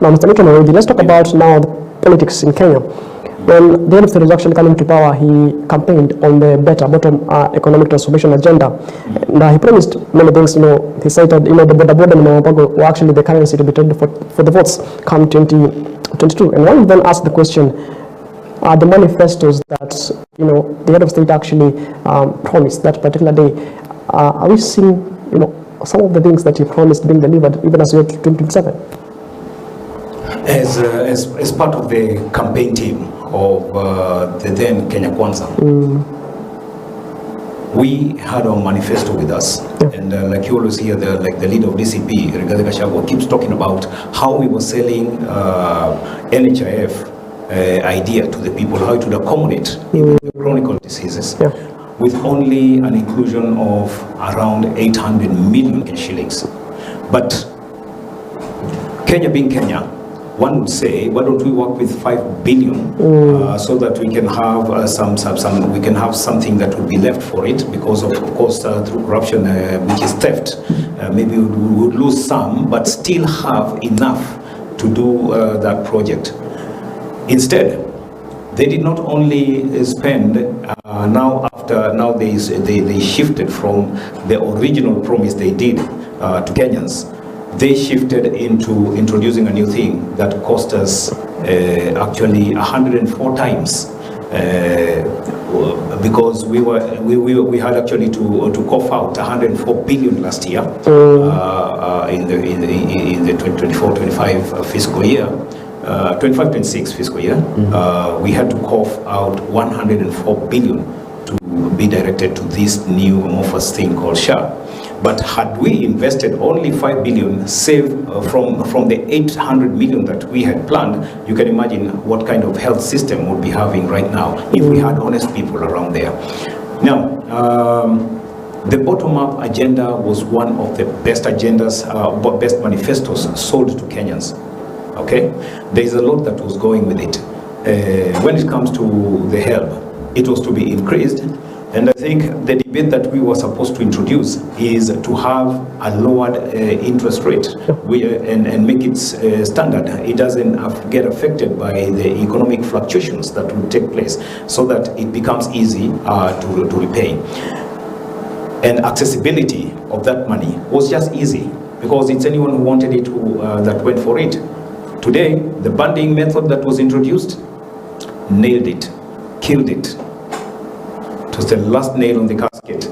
Now, Mr. Niken already, let's talk about now the politics in Kenya. When the head of state was actually coming to power, he campaigned on the better bottom economic transformation agenda. And he promised many things. He cited, the border and Mwapago were actually the currency to be traded for the votes come 2022. And one then asked the question, the manifestos that, the head of state actually promised that particular day, are we seeing, some of the things that he promised being delivered even as we get to 2027? As part of the campaign team of the then Kenya Kwanza, we had our manifesto with us, and like you always hear, the leader of DCP, Rigathi Gachagua, keeps talking about how we were selling NHIF idea to the people, how it would accommodate even the chronic diseases, with only an inclusion of around 800 million shillings. But Kenya being Kenya, one would say, why don't we work with 5 billion so that we can have we can have something that would be left for it, because of course through corruption, which is theft, maybe we would lose some, but still have enough to do that project. Instead, they did not only spend now they shifted from the original promise they did to Kenyans. They shifted into introducing a new thing that cost us actually 104 times, because we had actually to cough out 104 billion last year in the 24-25 fiscal year. 25-26 fiscal year, we had to cough out 104 billion to be directed to this new amorphous thing called SHA. But had we invested only 5 billion, saved from the 800 million that we had planned, you can imagine what kind of health system we'd be having right now if we had honest people around there. Now, the bottom-up agenda was one of the best agendas, best manifestos sold to Kenyans. Okay, there is a lot that was going with it. When it comes to the help, it was to be increased, and I think the debate that we were supposed to introduce is to have a lowered interest rate and make it standard. It doesn't get affected by the economic fluctuations that will take place, so that it becomes easy to repay. And accessibility of that money was just easy, because it's anyone who wanted it that went for it. Today, the banding method that was introduced nailed it, killed it. It was the last nail on the casket.